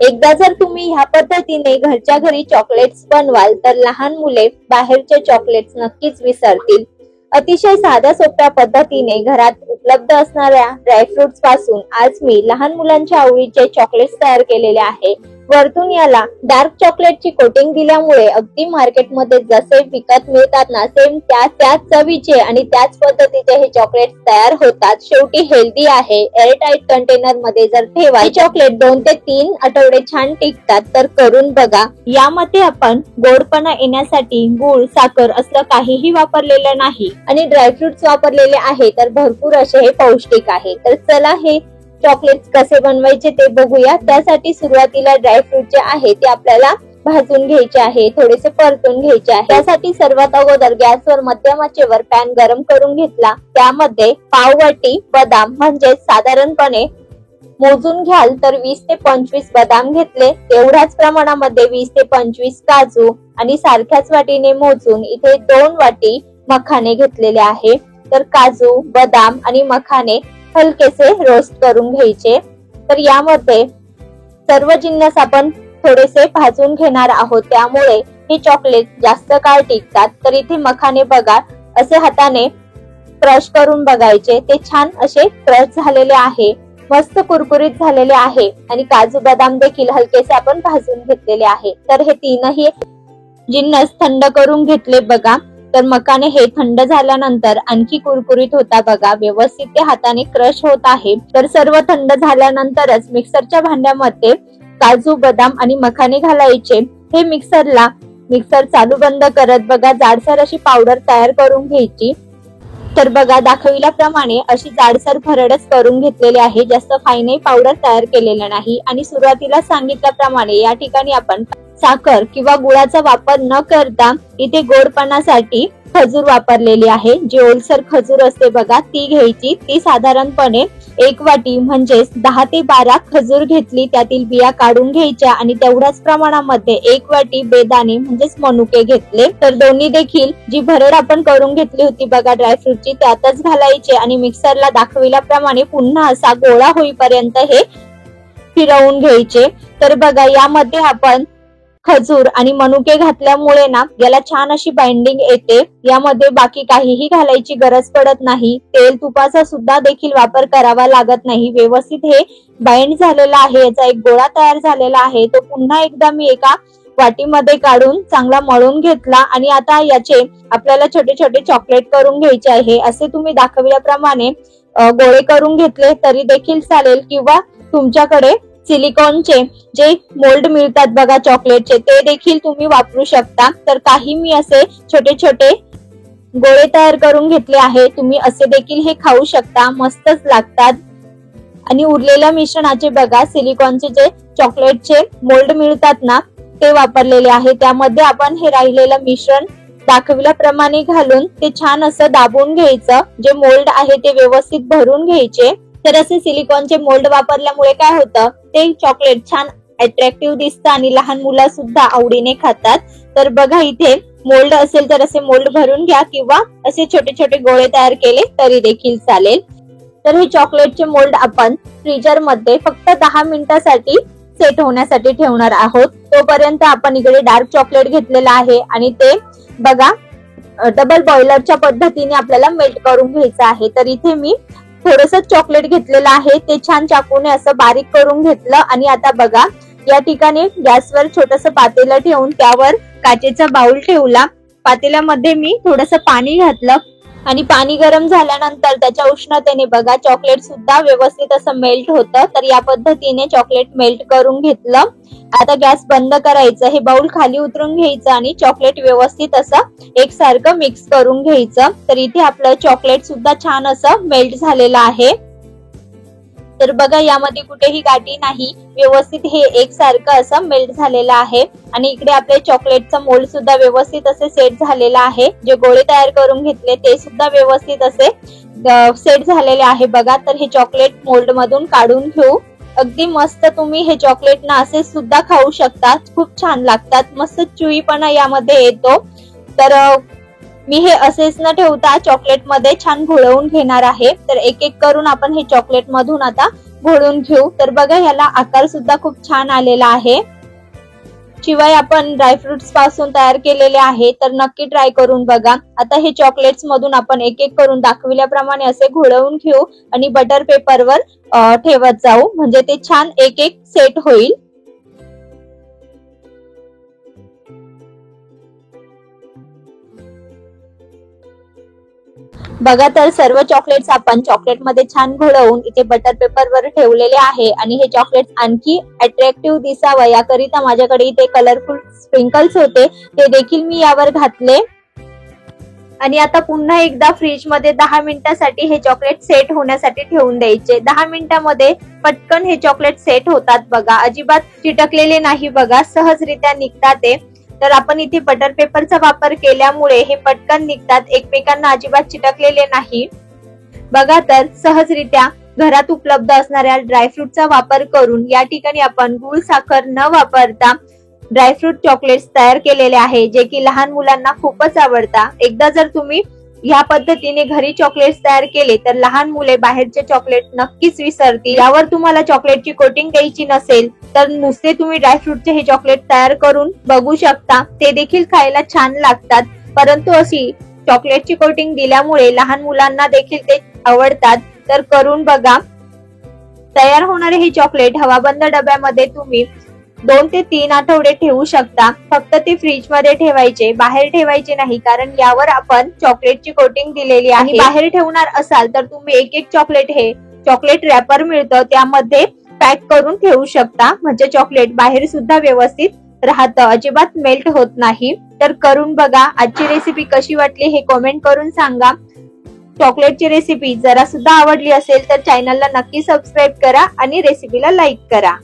एकदा जर तुम्ही ह्या पद्धतीने घरच्या घरी चॉकलेट्स बनवाल तर लहान मुले बाहेरचे चॉकलेट्स नक्कीच विसरतील। अतिशय साध्या सोप्या पद्धतीने घरात उपलब्ध असणाऱ्या ड्रायफ्रुट्स पासून आज मी लहान मुलांच्या आवडीचे चॉकलेट्स तयार केलेले आहे। वरतून याला डार्क चॉकलेटची कोटिंग दिल्यामुळे अगदी मार्केटमध्ये जसे विकत मिळतात ना सेम त्याच चवीचे आणि त्याच पद्धतीचे हे चॉकलेट्स तयार होतात। शेवटी हेल्दी आहे, एअरटाइट कंटेनर मध्ये जर ठेवा हे चॉकलेट 2 ते 3 आठवडे छान टिकतात, तर करून बघा। यामध्ये आपण गोडपणा येण्यासाठी गूळ, साखर असलं काहीही वापरलेलं नाही आणि ड्रायफ्रुट्स वापरलेले आहे, तर भरपूर असे हे पौष्टिक आहे। तर चला हे चॉकलेट्स कसे बनवायचे ते बघूया। त्यासाठी सुरुवातीला ड्रायफ्रूट जे आहे ते आपल्याला भाजून घ्यायचे आहे, थोडेसे परतून घ्यायचे आहे। त्यासाठी सर्वात अगोदर गॅसवर मध्यम आचेवर पॅन गरम करून घेतला। त्यामध्ये पाव वाटी बदाम म्हणजे साधारणपणे मोजून घ्याल तर 20 ते 25 बदाम घेतले। तेवढ्याच प्रमाणामध्ये 20 ते 25 काजू आणि सारख्याच वाटीने मोजून इथे 2 वाटी मखाने घेतलेले आहे। तर काजू, बदाम आणि मखाने हलकेसे रोस्ट करून घ्यायचे। तर यामध्ये सर्व जिन्नस आपण थोडेसे भाजून घेणार आहोत, त्यामुळे हे चॉकलेट जास्त काळ टिकतात। तर इथे मखाने बघा असे हाताने क्रश करून बघायचे, ते छान असे क्रश झालेले आहे, मस्त कुरकुरीत झालेले आहे आणि काजू बदाम देखील हलकेसे आपण भाजून घेतलेले आहे। तर हे तीनही जिन्नस थंड करून घेतले बघा। तर मखाने हे थंड झाल्यानंतर आणखी कुरकुरीत होता बघा, व्यवस्थित ते हाताने क्रश होत आहे। तर सर्व थंड झाल्यानंतरच मिक्सरच्या भांड्यामध्ये काजू, बदाम आणि मखाने घालायचे। हे मिक्सर चालू बंद करत बघा जाडसर अशी पावडर तयार करून घ्यायची। तर बघा दाखविल्याप्रमाणे अशी जाडसर भरडच करून घेतलेली आहे, जास्त फाईनही पावडर तयार केलेला नाही। आणि सुरुवातीला सांगितल्याप्रमाणे या ठिकाणी आपण साखर किंवा गुळाचा वापर न करता इथे गोडपणासाठी खजूर वापरलेली आहे। जी ओलसर खजूर असते बघा ती घ्यायची। ती साधारणपणे 1 वाटी म्हणजेच 10 ते 12 खजूर घेतली, त्यातील बिया काढून घ्यायच्या आणि तेवढ्याच प्रमाणामध्ये 1 वाटी बेदाणे म्हणजेच मनुके घेतले। तर दोन्ही देखील जी भरड आपण करून घेतली होती बघा ड्रायफ्रूटची त्यातच घालायचे आणि मिक्सरला दाखविल्याप्रमाणे पुन्हा असा गोळा होईपर्यंत हे फिरवून घ्यायचे। तर बघा यामध्ये आपण खजूर आणि मनुके घातल्यामुळे ना याला छान अशी बाइंडिंग येते। यामध्ये बाकी काहीही घालायची गरज पडत नाही, तेल तुपाचा सुद्धा देखील वापर करावा लागत नाही। व्यवस्थित हे बाइंड झालेला आहे, याचा एक गोळा तयार झालेला आहे। तो पुन्हा एकदा मी एका वाटीमध्ये काढून चांगला मळून घेतला आणि आता याचे आपल्याला छोटे छोटे चॉकलेट करून घ्यायचे आहे। असे तुम्ही दाखवल्याप्रमाणे गोळे करून घेतले तरी देखील चालेल, किंवा तुमच्याकडे सिलिकॉनचे जे मोल्ड मिळतात बघा चॉकलेटचे ते देखील तुम्ही वापरू शकता। तर काही मी असे छोटे छोटे गोळे तयार करून घेतले आहे, तुम्ही असे देखील हे खाऊ शकता, मस्तच लागतात। आणि उरलेल्या मिश्रणाचे बघा सिलिकॉनचे जे चॉकलेटचे मोल्ड मिळतात ना ते वापरलेले आहे। त्यामध्ये आपण हे राहिलेलं मिश्रण दाखविल्याप्रमाणे घालून ते छान असं दाबून घ्यायचं। जे मोल्ड आहे ते व्यवस्थित भरून घ्यायचे। तर असे सिलिकॉनचे मोल्ड वापरल्यामुळे काय होतं, ते चॉकलेट छान अट्रॅक्टिव्ह दिसतं आणि लहान मुलं सुद्धा आवडीने खातात। तर बघा इथे मोल्ड असेल तर असे मोल्ड भरून घ्या, किंवा असे छोटे छोटे गोळे तयार केले तरी देखील चालेल। तर हे चॉकलेटचे मोल्ड आपण फ्रीजर मध्ये फक्त 10 मिनिटांसाठी सेट होण्यासाठी ठेवणार आहोत। तोपर्यंत आपण इकडे डार्क चॉकलेट घेतलेला आहे आणि ते बघा डबल बॉयलरच्या पद्धतीने आपल्याला मेल्ट करून घ्यायचं आहे। तर इथे मी थोडंसं चॉकलेट घेतलेलं आहे, ते छान चाकूने असं बारीक करून घेतलं आणि आता बघा या ठिकाणी गॅसवर छोटंसं पातेलं ठेवून त्यावर काचेचा बाउल ठेवला। पातेल्यामध्ये मी थोडंसं पाणी घातलं आणि पाणी गरम झाल्यानंतर त्याच्या उष्णतेने बघा चॉकलेट सुद्धा व्यवस्थित असं मेल्ट होतं। तर या पद्धतीने चॉकलेट मेल्ट करून घेतलं। आता गॅस बंद करायचं, हे बाउल खाली उतरून घ्यायचं आणि चॉकलेट व्यवस्थित असं एकसारखं मिक्स करून घ्यायचं। तर इथे आपलं चॉकलेट सुद्धा छान असं मेल्ट झालेलं आहे। तर बघा यामध्ये कुठेही गाठी नाही, व्यवस्थित हे एकसारखं असं मेल्ट झालेलं आहे। आणि इकडे आपले चॉकलेटचं मोल्ड सुद्धा व्यवस्थित असे सेट झालेलं आहे। जे गोळे तयार करून घेतले ते सुद्धा व्यवस्थित असे सेट झालेले आहे बघा। तर हे चॉकलेट मोल्ड मधून काढून घेऊ। अगदी मस्त तुम्ही हे चॉकलेट ना असे सुद्धा खाऊ शकता, खूप छान लागतात, मस्त चुईपणा यामध्ये येतो। तर मी हे असेच न ठेवता चॉकलेट मध्ये छान घोळवून घेणार आहे। तर एक एक करून आपण हे चॉकलेट मधून आता घोळून घेऊ. तर बघा ह्याला आकार सुद्धा खूप छान आलेला आहे. शिवाय आपण ड्रायफ्रुट्स पासून तयार केलेले आहे, तर नक्की ट्राय करून बघा. आता हे चॉकलेट्स मधून आपण एक एक करून दाखविल्याप्रमाणे असे घोळवून घेऊ आणि बटर पेपरवर ठेवत जाऊ, म्हणजे ते छान एक एक सेट होईल. बघा तर सर्व चॉकलेट्स आपण चॉकलेट मध्ये छान घोळवून इथे बटर पेपर वर ठेवलेले आहे आणि हे चॉकलेट्स आणखी अट्रॅक्टिव्ह दिसावं याकरिता माझ्याकडे इथे कलरफुल स्प्रिंकल्स होते, ते देखील मी यावर घातले. आणि आता पुन्हा एकदा फ्रीज मध्ये 10 मिनिटांसाठी हे चॉकलेट सेट होण्यासाठी ठेवून द्यायचे. 10 मिनिटांमध्ये पटकन हे चॉकलेट सेट होतात. बघा अजिबात चिटकलेले नाही, बघा सहजरित्या निघतात ते. तर आपण इथे बटर पेपरचा वापर केल्यामुळे हे पटकन निघतात, एकमेकांना अजिबात चिटकलेले नाही. बघा तर सहजरित्या घरात उपलब्ध असणाऱ्या ड्रायफ्रूटचा वापर करून या ठिकाणी आपण गूळ साखर न वापरता ड्रायफ्रूट चॉकलेट्स तयार केलेले आहे, जे की लहान मुलांना खूपच आवडतात. एकदा जर तुम्ही या पद्धतीने घरी चॉकलेट्स तयार केले तर लहान मुले बाहेरचे चॉकलेट नक्कीच विसरतील. यावर तुम्हाला चॉकलेटची कोटिंग द्यायची नसेल तर नुसते तुम्ही ड्रायफ्रूटचे हे चॉकलेट तयार करून बघू शकता, ते देखील खायला छान लागतात. परंतु अशी चॉकलेटची कोटिंग दिल्यामुळे लहान मुलांना देखील ते आवडतात. तर करून बघा. तयार होणारे हे चॉकलेट हवाबंद डब्यामध्ये तुम्ही 2 ते 3 आठवडे ठेवू शकता. फक्त ते फ्रीज मध्ये ठेवायचे, बाहेर ठेवायचे नाही, कारण यावर आपण चॉकलेटची कोटिंग दिलेली आहे. बाहेर ठेवणार असाल तर तुम्ही एक एक चॉकलेट हे चॉकलेट रॅपर मिळतं त्यामध्ये पॅक करून ठेवू शकता, म्हणजे चॉकलेट बाहेर सुद्धा व्यवस्थित राहतं, अजिबात मेल्ट होत नाही. तर करून बघा. आजची रेसिपी कशी वाटली हे कमेंट करून सांगा. चॉकलेटची रेसिपी जरा सुद्धा आवडली असेल तर चॅनलला नक्की सबस्क्राईब करा आणि रेसिपीला लाईक करा.